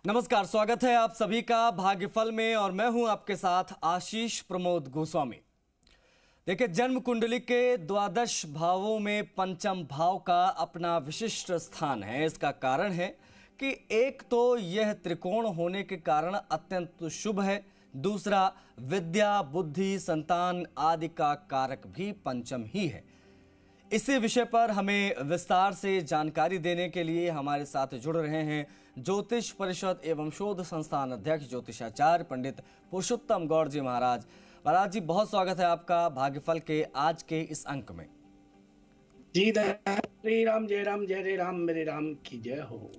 नमस्कार, स्वागत है आप सभी का भाग्यफल में और मैं हूं आपके साथ आशीष प्रमोद गोस्वामी। देखिए, जन्म कुंडली के द्वादश भावों में पंचम भाव का अपना विशिष्ट स्थान है। इसका कारण है कि एक तो यह त्रिकोण होने के कारण अत्यंत शुभ है, दूसरा विद्या, बुद्धि, संतान आदि का कारक भी पंचम ही है। इसी विषय पर हमें विस्तार से जानकारी देने के लिए हमारे साथ जुड़ रहे हैं ज्योतिष परिषद एवं शोध संस्थान अध्यक्ष ज्योतिषाचार्य पंडित पुरुषोत्तम गौड़ जी महाराज। महाराज जी, बहुत स्वागत है आपका भाग्यफल के आज के इस अंक में। जी श्री राम, जय राम, जय रे राम, मेरे राम की जय हो।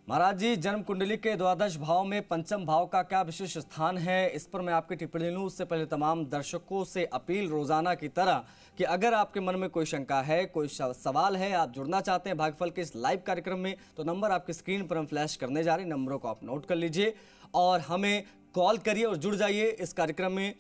महाराज जी, जन्म कुंडली के द्वादश भाव में पंचम भाव का क्या विशेष स्थान है, इस पर मैं आपकी टिप्पणी लूं उससे पहले तमाम दर्शकों से अपील रोजाना की तरह कि अगर आपके मन में कोई शंका है, कोई सवाल है, आप जुड़ना चाहते हैं भाग्यफल के इस लाइव कार्यक्रम में, तो नंबर आपकी स्क्रीन पर हम फ्लैश करने जा रहे हैं। नंबरों को आप नोट कर लीजिए और हमें कॉल करिए और जुड़ जाइए इस कार्यक्रम में।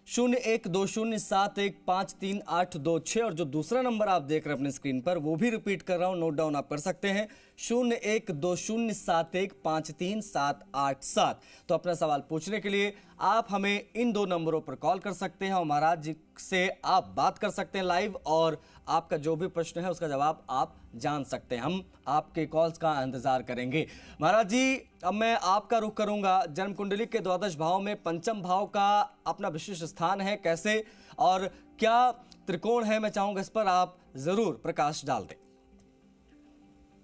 0120715386 और जो दूसरा नंबर आप देख रहे हैं अपने स्क्रीन पर, वो भी रिपीट कर रहा हूं, नोट डाउन आप कर सकते हैं, 012071538787। तो अपना सवाल पूछने के लिए आप हमें इन दो नंबरों पर कॉल कर सकते हैं और महाराज जी से आप बात कर सकते हैं लाइव, और आपका जो भी प्रश्न है उसका जवाब आप जान सकते हैं। हम आपके कॉल्स का इंतजार करेंगे। महाराज जी, अब मैं आपका रुख करूंगा। जन्म कुंडली के द्वादश भाव में पंचम भाव का अपना विशिष्ट स्थान है, कैसे और क्या त्रिकोण है, मैं चाहूंगा इस पर आप जरूर प्रकाश डाल दें।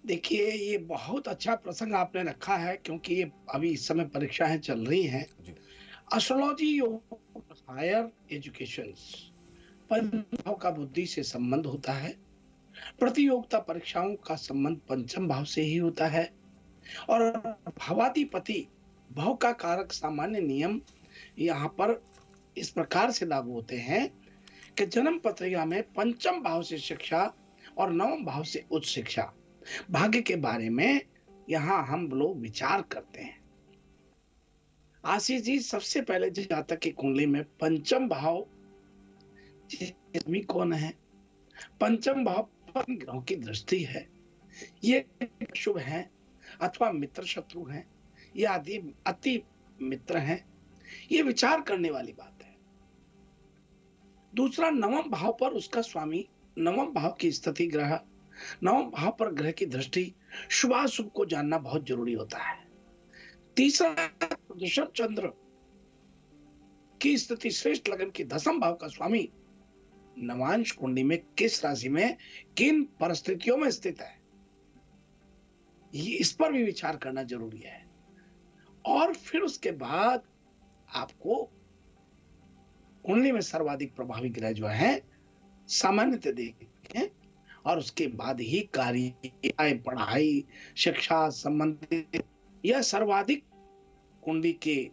देखिए, ये बहुत अच्छा प्रसंग आपने रखा है, क्योंकि ये अभी इस समय परीक्षाएं चल रही हैं। एस्ट्रोलॉजी हायर एजुकेशन पंचम भाव का बुद्धि से संबंध होता है। प्रतियोगिता परीक्षाओं का संबंध पंचम भाव से ही होता है और भावाधिपति भाव का कारक सामान्य नियम यहाँ पर इस प्रकार से लागू होते हैं कि जन्म पत्रिका में पंचम भाव से शिक्षा और नवम भाव से उच्च शिक्षा भाग्य के बारे में यहाँ हम लोग विचार करते हैं। आशीष जी, सबसे पहले जातक की कुंडली में पंचम भाव कौन है? पंचम भाव पर ग्रहों की दृष्टि है, ये शुभ है अथवा मित्र शत्रु हैं या अति मित्र हैं, ये विचार करने वाली बात है। दूसरा, नवम भाव पर उसका स्वामी, नवम भाव की स्थिति ग्रह, नवम भाव पर ग्रह की दृष्टि, शुभाशुभ को जानना बहुत जरूरी होता है। तीसरा, ऋषभ चंद्र की स्थिति श्रेष्ठ लगन की दसम भाव का स्वामी नवांश कुंडली में किस राशि में किन परिस्थितियों में स्थित है, ये इस पर भी विचार करना जरूरी है। और फिर उसके बाद आपको कुंडली में सर्वाधिक प्रभावी ग्रह जो है सामान्यतः देखें और उसके बाद ही कार्य, पढ़ाई, शिक्षा संबंधित या सर्वाधिक कुंडली के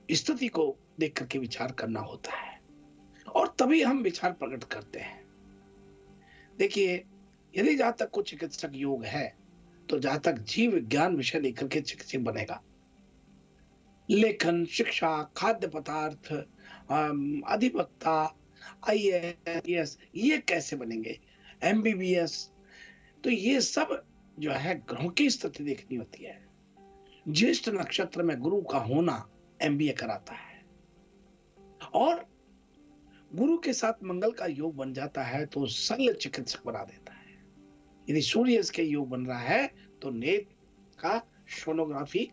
स्थिति को देख करके विचार करना होता है और तभी हम विचार प्रकट करते हैं। देखिए, यदि जातक को चिकित्सक योग है तो जातक जीव विज्ञान विषय लेकर के चिकित्सक बनेगा। लेखन, शिक्षा, खाद्य पदार्थ, अधिवक्ता, IAS ये कैसे बनेंगे, MBBS, तो ये सब जो है ग्रहों की स्थिति देखनी होती है। ज्येष्ठ नक्षत्र में गुरु का होना MBA कराता है और गुरु के साथ मंगल का योग बन जाता है तो शल्य चिकित्सक बना देता है। यदि सूर्य के योग बन रहा है तो नेत्र का सोनोग्राफी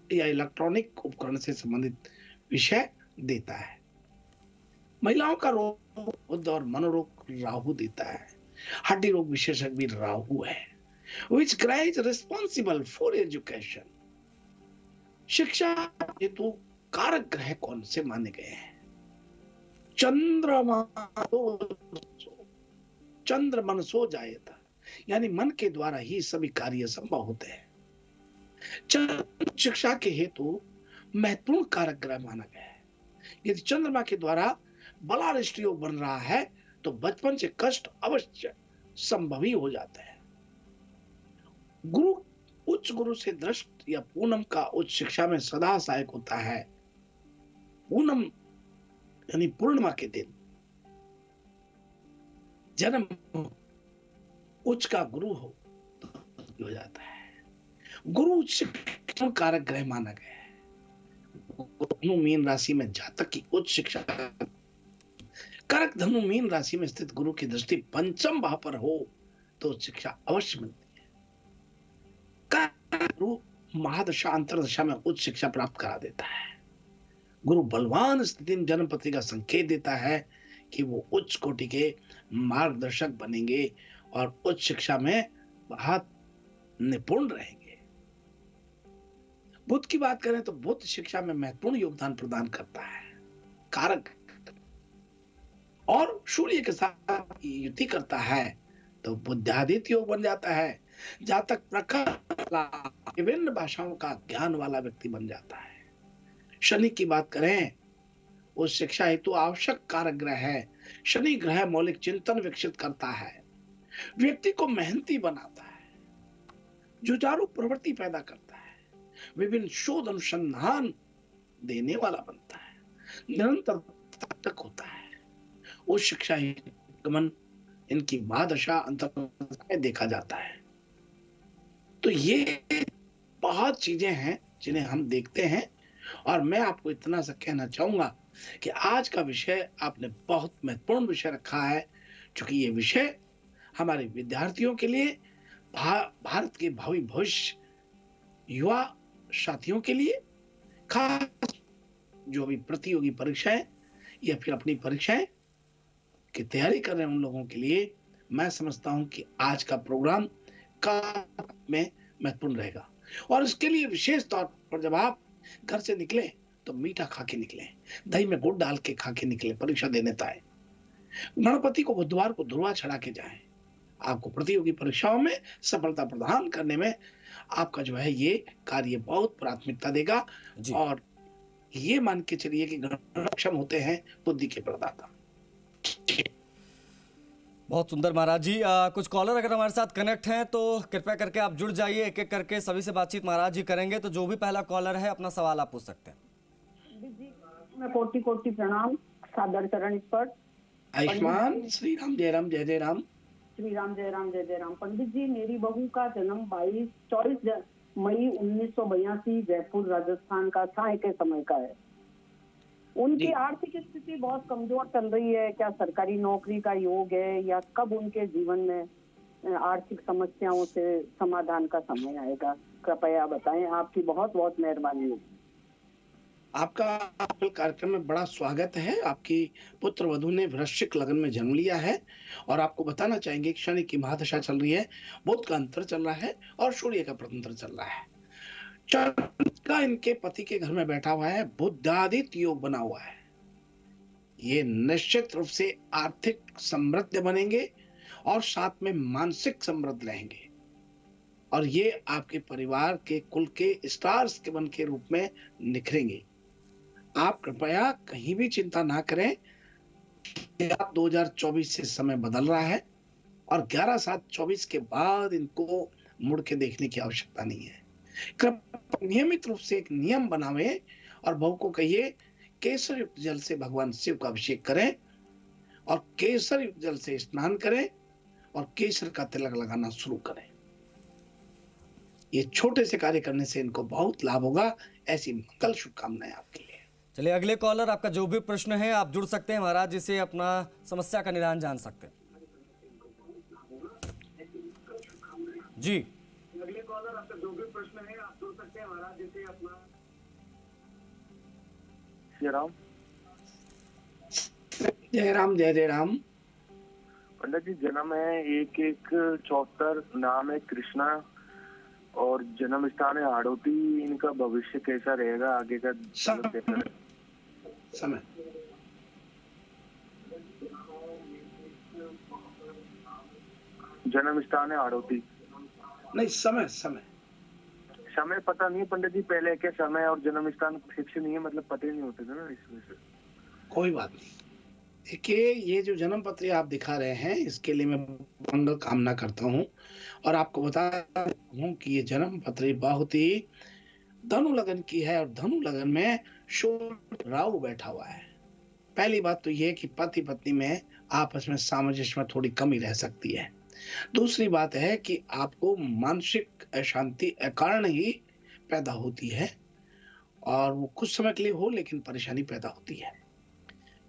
या इलेक्ट्रॉनिक उपकरण से संबंधित विषय देता है। महिलाओं का रोग बुध और मनोरोग राहु देता है। हड्डी रोग विशेषज्ञ भी राहु है। Which ग्रह is responsible for education? शिक्षा हेतु कारक ग्रह कौन से माने गए हैं? चंद्र मन सो जाएता, यानी मन के द्वारा ही सभी कार्य संभव होते हैं। चंद्र शिक्षा के हेतु महत्वपूर्ण कारक ग्रह माना गया है। यदि चंद्रमा के द्वारा बलारिष्ट योग बन रहा है तो बचपन से कष्ट अवश्य संभव ही हो जाता है। गुरु उच्च गुरु से दृष्ट या पूनम का उच्च शिक्षा में सदा सहायक होता है। पूनम यानी पूर्णिमा के दिन जन्म उच्च का गुरु हो तो हो जाता है। गुरु उच्च शिक्षण कारक ग्रह माना गया है। धनु मीन राशि में जातक की उच्च शिक्षा कारक धनु मीन राशि में स्थित गुरु की दृष्टि पंचम भाव पर हो तो उच्च शिक्षा अवश्य मिलती है। गुरु महादशा अंतरदशा में उच्च शिक्षा प्राप्त करा देता है। गुरु बलवान स्थिति में जन्म पत्री का संकेत देता है कि वो उच्च कोटि के मार्गदर्शक बनेंगे और उच्च शिक्षा में बहुत निपुण रहेंगे। बुध की बात करें तो बुध शिक्षा में महत्वपूर्ण योगदान प्रदान करता है। कारक और सूर्य के साथ युति करता है तो बुद्धादित्य योग बन जाता है। जातक प्रखर विभिन्न भाषाओं का ज्ञान वाला व्यक्ति बन जाता है। शनि की बात करें, उस शिक्षा हेतु आवश्यक कारक ग्रह है। शनि ग्रह मौलिक चिंतन विकसित करता है, व्यक्ति को मेहनती बनाता है, जुझारू प्रवृत्ति पैदा करता है, विभिन्न शोध अनुसंधान देने वाला बनता है, निरंतर तक होता है। उस शिक्षा गमन इनकी महादशा अंतर्दशा में देखा जाता है। तो ये बहुत चीजें हैं जिन्हें हम देखते हैं और मैं आपको इतना सा कहना चाहूंगा कि आज का विषय आपने बहुत महत्वपूर्ण विषय रखा है, क्योंकि ये विषय हमारे विद्यार्थियों के लिए, भारत के भावी भविष्य युवा साथियों के लिए, खास जो भी प्रतियोगी परीक्षाएं या फिर अपनी परीक्षाएं की तैयारी कर रहे हैं उन लोगों के लिए मैं समझता हूं कि आज का प्रोग्राम का में महत्वपूर्ण रहेगा। और इसके लिए विशेष तौर पर जब आप घर से निकले तो मीठा खा के निकले, दही में गुड़ डाल के खा के निकले परीक्षा देने ताए। गणपति को बुधवार को धुरवा चढ़ा के जाएं। आपको प्रतियोगी परीक्षाओं में सफलता प्रदान करने में आपका जो है ये कार्य बहुत प्राथमिकता देगा। और ये मान के चलिए कि गणक्षम होते हैं बुद्धि के प्रदाता। बहुत सुंदर महाराज जी। कुछ कॉलर अगर हमारे साथ कनेक्ट हैं तो कृपया करके आप जुड़ जाइए, एक एक करके सभी से बातचीत महाराज जी करेंगे। तो जो भी पहला कॉलर है अपना सवाल आप पूछ सकते हैं। जी मैं कोटि कोटि प्रणाम, सादर चरण स्पर्श। आयुष्मान श्री राम जय राम जय जय राम। श्री राम जय राम जय जय राम। पंडित जी, मेरी बहू का जन्म 24 मई 1982 जयपुर राजस्थान का साय के समय का है। उनकी आर्थिक स्थिति बहुत कमजोर चल रही है। क्या सरकारी नौकरी का योग है या कब उनके जीवन में आर्थिक समस्याओं से समाधान का समय आएगा? कृपया बताएं, आपकी बहुत बहुत मेहरबानी होगी। आपका कार्यक्रम में बड़ा स्वागत है। आपकी पुत्र वधू ने वृश्चिक लग्न में जन्म लिया है और आपको बताना चाहेंगे कि शनि की महादशा चल रही है, बुध का अंतर चल रहा है और सूर्य का प्रतंत्र चल रहा है। चंद्र इनके पति के घर में बैठा हुआ है, बुद्धादित्य योग बना हुआ है। ये निश्चित रूप से आर्थिक समृद्ध बनेंगे और साथ में मानसिक समृद्ध रहेंगे और ये आपके परिवार के कुल के स्टार्स के बन के रूप में निखरेंगे। आप कृपया कहीं भी चिंता ना करें। 2024 से समय बदल रहा है और 11/7/24 के बाद इनको मुड़ के देखने की आवश्यकता नहीं है। कृपया नियमित रूप से एक नियम बनावें और बहू को कहिए केसर युक्त जल से भगवान शिव का अभिषेक करें और केसर युक्त जल से स्नान करें और केसर का तिलक लगाना शुरू करें। ये छोटे से कार्य करने से इनको बहुत लाभ होगा। ऐसी मंगल शुभकामनाएं आपके लिए। चलिए अगले कॉलर, आपका जो भी प्रश्न है आप जुड़ सकते हैं महाराज जी से, अपना समस्या का निदान जान सकते हैं। जी अगले कॉलर, आपका जो भी प्रश्न है आप जुड़ सकते हैं महाराज जी से, अपना। जय राम जय राम जय जय राम। पंडित जी, जन्म है 11/74, नाम है कृष्णा और जन्म स्थान है हाड़ौती। इनका भविष्य कैसा रहेगा, आगे का समय? जन्म स्थान है हाड़ौती। नहीं, समय समय समय पता नहीं है पंडित जी, पहले क्या समय और जन्म स्थान फिक्स नहीं है, मतलब पता ही नहीं होते थे ना इसमें से। कोई बात नहीं। देखिए, ये जो जन्म पत्र आप दिखा रहे हैं इसके लिए मैं मंगल कामना करता हूँ और आपको बता हूँ कि ये जन्म पत्र बहुत ही धनु लगन की है और धनु लगन में शून्य राहु बैठा हुआ है। पहली बात तो ये कि पति पत्नी में आपस में सामंजस्य में थोड़ी कमी रह सकती है। दूसरी बात है कि आपको मानसिक अशांति अकारण ही पैदा होती है, और वो कुछ समय के लिए हो लेकिन परेशानी पैदा होती है।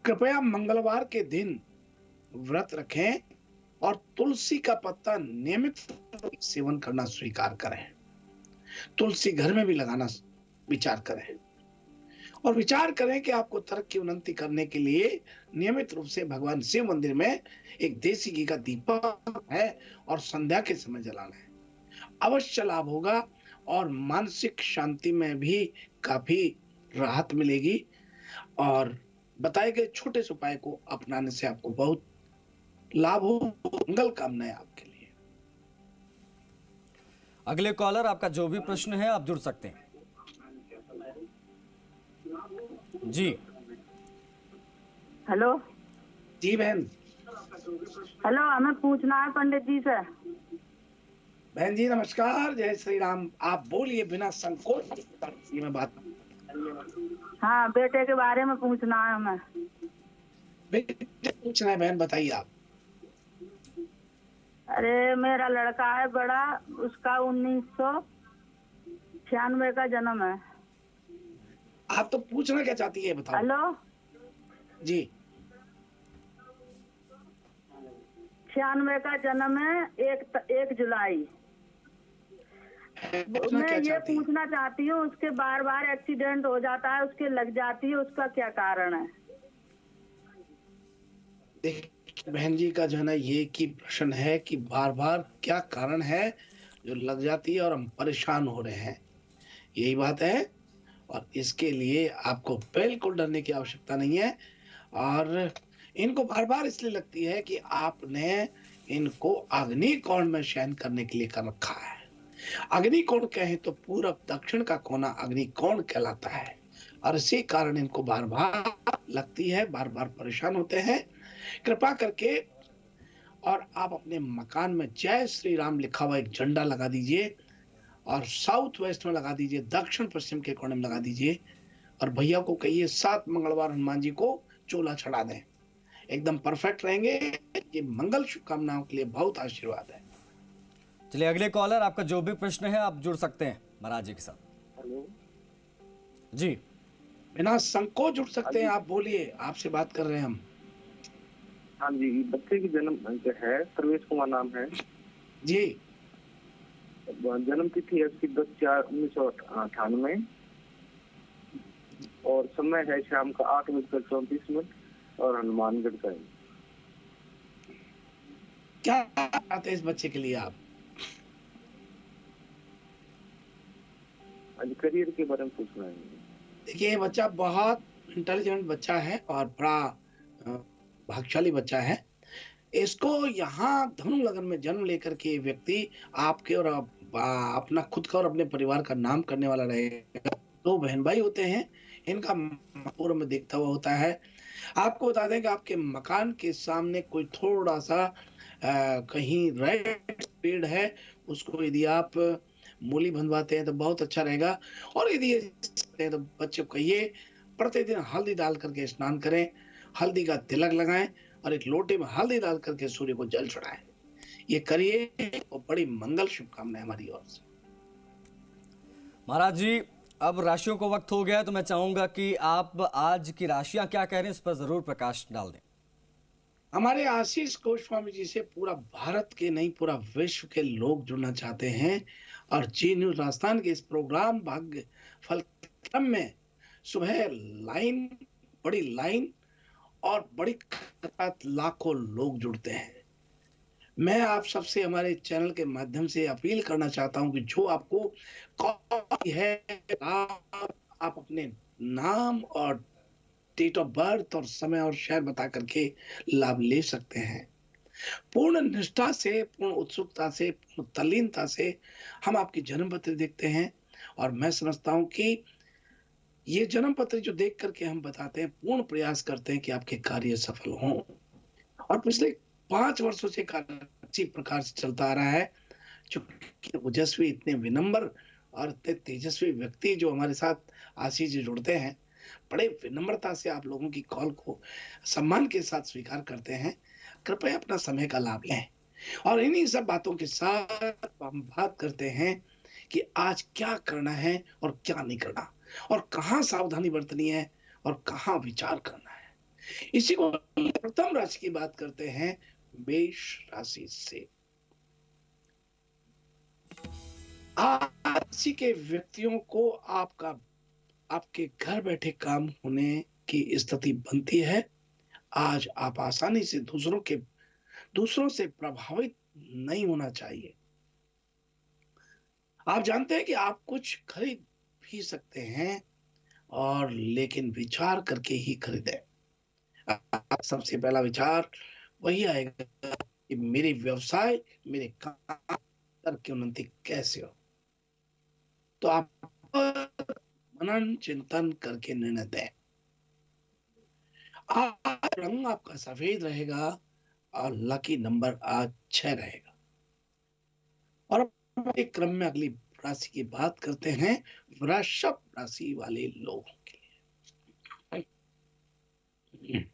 कृपया मंगलवार के दिन व्रत रखें और तुलसी का पत्ता नियमित सेवन करना स्वीकार करें। तुलसी घर में भी लगाना विचार करें, और विचार करें कि आपको तरक्की उन्नति करने के लिए नियमित रूप से भगवान शिव मंदिर में एक देसी घी का दीपक है और संध्या के समय जलाना है। अवश्य लाभ होगा और मानसिक शांति में भी काफी राहत मिलेगी, और बताए गए छोटे से उपाय को अपनाने से आपको बहुत लाभ हो। मंगल कामनाएं आपके लिए। अगले कॉलर, आपका जो भी प्रश्न है आप जुड़ सकते हैं। जी हेलो। जी बहन। हेलो, हमें पूछना है पंडित जी से। बहन जी नमस्कार, जय श्री राम। आप बोलिए बिना संकोच, ये मैं बात। हाँ, बेटे के बारे में पूछना है हमें। पूछना है बहन, बताइए आप। अरे मेरा लड़का है बड़ा, उसका 1996 का जन्म है। आप तो पूछना क्या चाहती है बताओ। हेलो जी। 96 का जन्म है, 1 जुलाई। मैं ये पूछना चाहती हूँ, उसके बार बार एक्सीडेंट हो जाता है, उसके लग जाती है, उसका क्या कारण है? देखिए बहन जी का जो है ना ये की प्रश्न है कि बार बार क्या कारण है जो लग जाती है और हम परेशान हो रहे हैं, यही बात है। और इसके लिए आपको बिल्कुल डरने की आवश्यकता नहीं है, और इनको बार बार इसलिए लगती है कि आपने इनको अग्निकोण में शयन करने के लिए कर रखा है। अग्निकोण कहें तो पूरब दक्षिण का कोना अग्निकोण कहलाता है, और इसी कारण इनको बार बार लगती है, बार बार परेशान होते हैं। कृपा करके और आप अपने मकान में जय श्री राम लिखा हुआ एक झंडा लगा दीजिए, और साउथ वेस्ट में लगा दीजिए, दक्षिण पश्चिम के कोने में लगा दीजिए, और भैया को कहिए 7 मंगलवार हनुमान जी को चोला चढ़ा दें, एकदम परफेक्ट रहेंगे। ये मंगल शुभकामनाओं के लिए बहुत आशीर्वाद है। चलिए अगले कॉलर, आपका जो भी प्रश्न है आप जुड़ सकते हैं महाराज जी के साथ। हेलो जी बिना संकोच जुड़ सकते हैं, आप बोलिए, आपसे बात कर रहे हैं हम। हाँ जी, बच्चे की जन्म जो है सर्वेश कुमार नाम है जी। जन्म तिथि है उसकी 10/4/1998 और समय है शाम का 8:34 और हनुमानगढ़ का है। क्या चाहते हैं इस बच्चे के लिए आप? आज करियर के बारे में पूछना है। देखिए ये बच्चा बहुत इंटेलिजेंट बच्चा है और बड़ा भाग्यशाली बच्चा है। इसको यहाँ धनु लगन में जन्म लेकर के व्यक्ति आपके और अपना खुद का और अपने परिवार का नाम करने वाला रहेगा। 2 बहन भाई होते हैं, इनका पूर्व में देखता हुआ होता है। आपको बता दें कि आपके मकान के सामने कोई थोड़ा सा कहीं रेड पेड़ है, उसको यदि आप मूली बंधवाते हैं तो बहुत अच्छा रहेगा। और यदि तो बच्चे को कहिए प्रतिदिन हल्दी डाल करके स्नान करें, हल्दी का तिलक लगाएं और एक लोटे में हल्दी डाल करके सूर्य को जल चढ़ाएं। ये करिए और बड़ी मंगल शुभकामनाएं हमारी ओर से। महाराज जी, अब राशियों को वक्त हो गया है, तो मैं चाहूंगा कि आप आज की राशियां क्या कह रहे हैं इस पर जरूर प्रकाश डाल दें। हमारे आशीष गोस्वामी जी से पूरा भारत के नहीं पूरा विश्व के लोग जुड़ना चाहते हैं, और जी न्यूज राजस्थान के इस प्रोग्राम भाग्य फल क्रम में सुबह बड़ी लाइन और बड़ी लाखों लोग जुड़ते हैं। मैं आप सबसे हमारे चैनल के माध्यम से अपील करना चाहता हूं कि जो आपको कॉल है आप अपने नाम और डेट ऑफ बर्थ और समय और शहर बता करके लाभ ले सकते हैं। पूर्ण निष्ठा से, पूर्ण उत्सुकता से, पूर्ण तल्लीनता से हम आपकी जन्म पत्री देखते हैं, और मैं समझता हूं कि ये जन्म पत्र जो देख करके हम बताते हैं, पूर्ण प्रयास करते हैं कि आपके कार्य सफल हों। और पिछले 5 वर्षों से कार्य अच्छी प्रकार से चलता आ रहा है। चूंकि ओजस्वी, इतने विनम्र और इतने तेजस्वी व्यक्ति जो हमारे साथ आशीष जी जुड़ते हैं, बड़े विनम्रता से आप लोगों की कॉल को सम्मान के साथ स्वीकार करते हैं। कृपया अपना समय का लाभ लें। और इन्हीं सब बातों के साथ हम बात करते हैं कि आज क्या करना है और क्या नहीं करना, और कहाँ सावधानी बरतनी है और कहाँ विचार करना है। इसी को प्रथम राशि की बात करते हैं, मेष राशि से। आज राशि के व्यक्तियों को आपके घर बैठे काम होने की स्थिति बनती है। आज आप आसानी से दूसरों से प्रभावित नहीं होना चाहिए। आप जानते हैं कि आप कुछ खरीद भी सकते हैं, और लेकिन विचार करके ही खरीदें। सबसे पहला विचार वही आएगा कि मेरे व्यवसाय, मेरे काम की उन्नति कैसे हो। तो आप मनन चिंतन करके निर्णय दें। आज रंग आपका सफेद रहेगा और लकी नंबर आज 6 रहेगा। और एक क्रम में अगली राशि की बात करते हैं, वृषभ राशि वाले लोगों के लिए।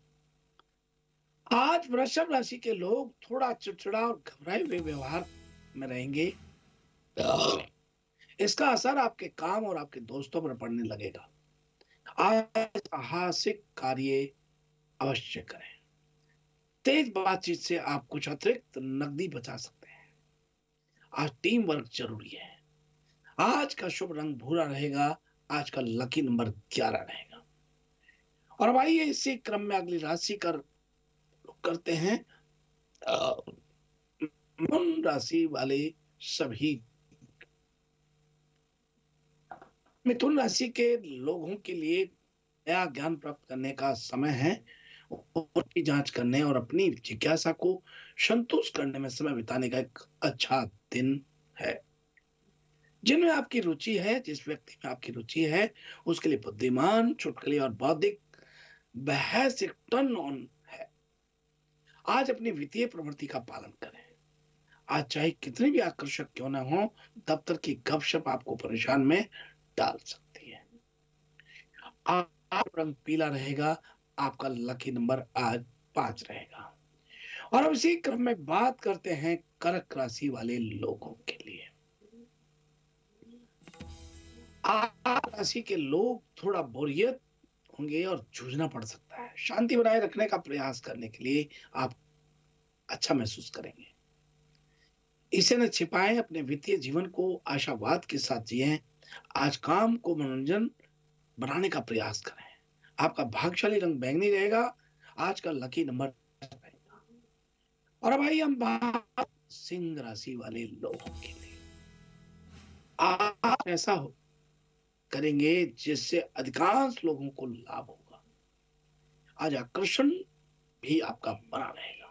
आज वृषभ राशि के लोग थोड़ा चिड़चिड़ा और घबराए हुए व्यवहार में रहेंगे। इसका असर आपके काम और आपके दोस्तों पर पड़ने लगेगा। आज साहसिक कार्य अवश्य करें। तेज बातचीत से आप कुछ अतिरिक्त नकदी बचा सकते हैं। आज टीम वर्क जरूरी है। आज का शुभ रंग भूरा रहेगा। आज का लकी नंबर 11 रहेगा। और अब आइए इसी क्रम में अगली राशि करते हैं, मिथुन राशि वाले सभी। मिथुन राशि के लोगों के लिए नया ज्ञान प्राप्त करने का समय है। उनकी जांच करने और अपनी जिज्ञासा को संतुष्ट करने में समय बिताने का एक अच्छा दिन है। जिनमें आपकी रुचि है, जिस व्यक्ति में आपकी रुचि है, उसके लिए बुद्धिमान, चुटकुले और बौद्धिक बहस एक टर्न ऑन है। आज अपनी वित्तीय प्रवृत्ति का पालन करें। आज चाहे कितनी भी आकर्षक क्यों ना हो, दफ्तर की गपशप आपको परेशान में डाल सकती है। आज रंग पीला रहेगा। आपका लकी नंबर आज 5 रहेगा। और अब इसी क्रम में बात करते हैं कर्क राशि वाले लोगों के लिए। आज राशि के लोग थोड़ा बोरियत होंगे और जूझना पड़ सकता है। शांति बनाए रखने का प्रयास करने के लिए आप अच्छा महसूस करेंगे। इसे न छिपाएं, अपने वित्तीय जीवन को आशावाद के साथ जिएं। आज काम को मनोरंजन बनाने का प्रयास करें। आपका भाग्यशाली रंग बैंगनी रहेगा। आज का लकी नंबर रहेगा। और अब आइए हम बात सिंह राशि वाले लोगों के लिए। आज ऐसा हो करेंगे जिससे अधिकांश लोगों को लाभ होगा। आज आकर्षण भी आपका बना रहेगा।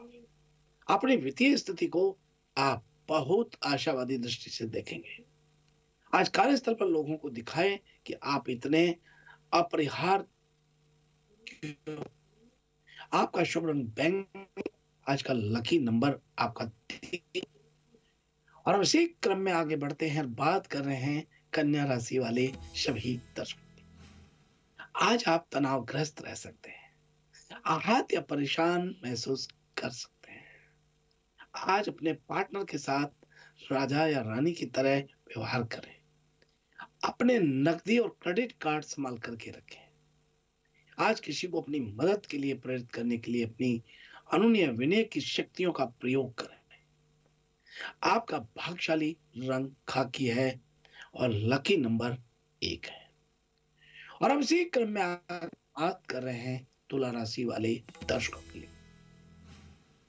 अपनी वित्तीय स्थिति को आप बहुत आशावादी दृष्टि से देखेंगे। आज कार्यस्थल पर लोगों को दिखाएं कि आप इतने अपरिहार्य। आपका शुभ रंग बैंगनी। आज का लकी नंबर आपका 3। और इसी क्रम में आगे बढ़ते हैं, बात कर रहे हैं कन्या राशि वाले सभी दर्शक। आज आप तनावग्रस्त रह सकते हैं, आहत या परेशान महसूस कर सकते हैं। आज अपने पार्टनर के साथ राजा या रानी की तरह व्यवहार करें। अपने नकदी और क्रेडिट कार्ड संभाल करके रखें। आज किसी को अपनी मदद के लिए प्रेरित करने के लिए अपनी अनुनय विनय की शक्तियों का प्रयोग करें। आपका भाग्यशाली रंग खाकी है और लकी नंबर 1 है। और अब इसी क्रम में बात कर रहे हैं तुला राशि वाले दर्शकों के लिए।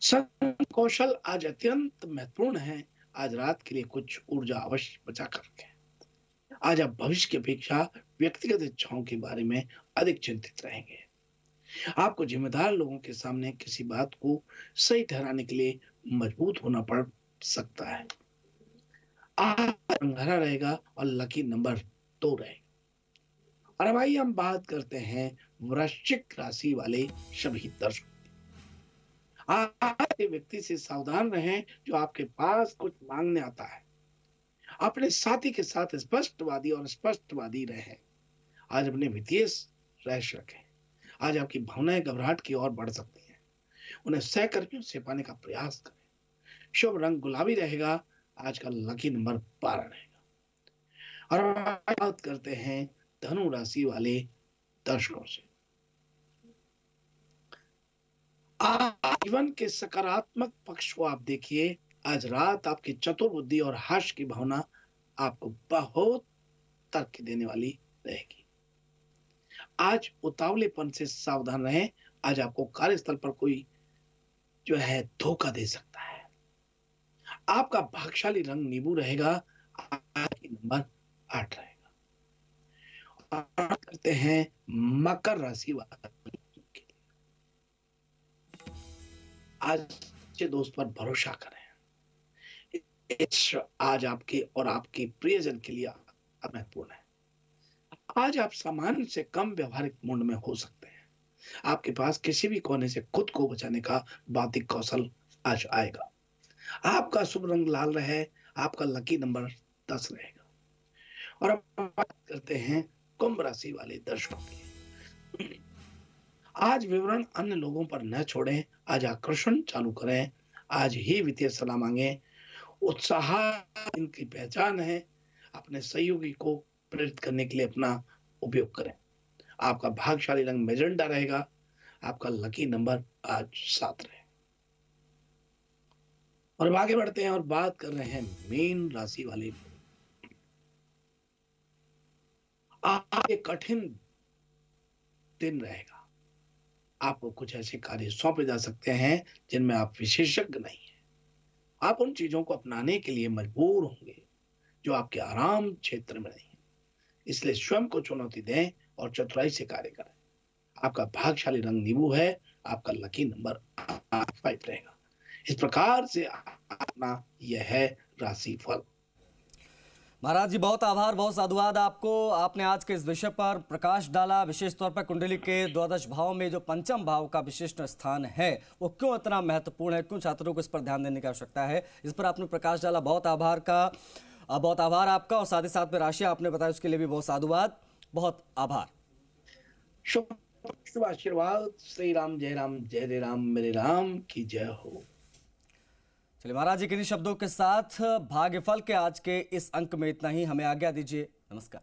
संग कौशल आज अत्यंत महत्वपूर्ण है। आज रात के लिए कुछ ऊर्जा अवश्य बचा कर रखें। आज आप भविष्य की अपेक्षा व्यक्तिगत इच्छाओं के बारे में अधिक चिंतित रहेंगे। आपको जिम्मेदार लोगों के सामने किसी बात को सही ठहराने के लिए मजबूत होना पड़ सकता है। आज रंग हरा रहेगा और लकी नंबर 2 रहेगा। और अब आइए हम बात करते हैं वृश्चिक राशि वाले सभी दर्शकों। आज के व्यक्ति से सावधान रहें जो आपके पास कुछ मांगने आता है। अपने साथी के साथ स्पष्टवादी रहें। आज अपने वित्तीय रहस्य रखें। आज आपकी भावनाएं घबराहट की ओर बढ़ सकती हैं। उन्हें सहकर्मियों से पाने का प्रयास करें। शुभ रंग गुलाबी रहेगा। आज का लकी नंबर 12 रहेगा। और बात करते हैं धनु राशि वाले दर्शकों से। जीवन के सकारात्मक पक्ष को आप देखिए। आज रात आपकी चतुर बुद्धि और हास्य की भावना आपको बहुत तरक्की देने वाली रहेगी। आज उतावलेपन से सावधान रहें। आज आपको कार्यस्थल पर कोई जो है धोखा दे सकता है। आपका भाग्यशाली रंग नींबू रहेगा। आज की नंबर 8 रहेगा। और बात करते हैं मकर राशि वाले के लिए। आज अच्छे दोस्त पर भरोसा करें। आज आपके और आपके प्रियजन के लिए महत्वपूर्ण है। आज आप सामान्य से कम व्यवहारिक मूड में हो सकते हैं। आपके पास किसी भी कोने से खुद को बचाने का बौद्धिक कौशल आज आएगा। आपका शुभ रंग लाल रहे। आपका लकी नंबर 10 रहेगा। और अब बात करते हैं कुंभ राशि वाले दर्शकों की। आज विवरण अन्य लोगों पर न छोड़ें। आज आकर्षण चालू करें। आज ही वित्तीय सलाह मांगे। उत्साह इनकी पहचान है। अपने सहयोगी को प्रेरित करने के लिए अपना उपयोग करें। आपका भाग्यशाली रंग मैजेंटा रहेगा। आपका लकी नंबर आज 7 रहे। और अब आगे बढ़ते हैं और बात कर रहे हैं मीन राशि वाले। आज एक कठिन दिन रहेगा। आपको कुछ ऐसे कार्य सौंपे जा सकते हैं जिनमें आप विशेषज्ञ नहीं हैं। आप उन चीजों को अपनाने के लिए मजबूर होंगे जो आपके आराम क्षेत्र में नहीं है। इसलिए स्वयं को चुनौती दें और चतुराई से कार्य करें। आपका भाग्यशाली रंग नींबू है। आपका लकी नंबर 5 रहेगा। इस प्रकार से अपना यह है राशि फल। महाराज जी बहुत आभार, बहुत साधुवाद आपको। आपने आज के इस विषय पर प्रकाश डाला। विशेष तौर पर कुंडली के द्वादश भाव में जो पंचम भाव का विशिष्ट स्थान है वो क्यों इतना महत्वपूर्ण है, क्यों छात्रों को इस पर ध्यान देने की आवश्यकता है, इस पर आपने प्रकाश डाला। बहुत आभार आपका। और साथ ही साथ में राशि आपने बताया उसके लिए भी बहुत साधुवाद, बहुत आभार। शुभ आशीर्वाद। श्री राम जय राम जय राम मेरे राम की जय हो। चलिए महाराज जी किन्हीं शब्दों के साथ भाग्यफल के आज के इस अंक में इतना ही। हमें आज्ञा दीजिए। नमस्कार।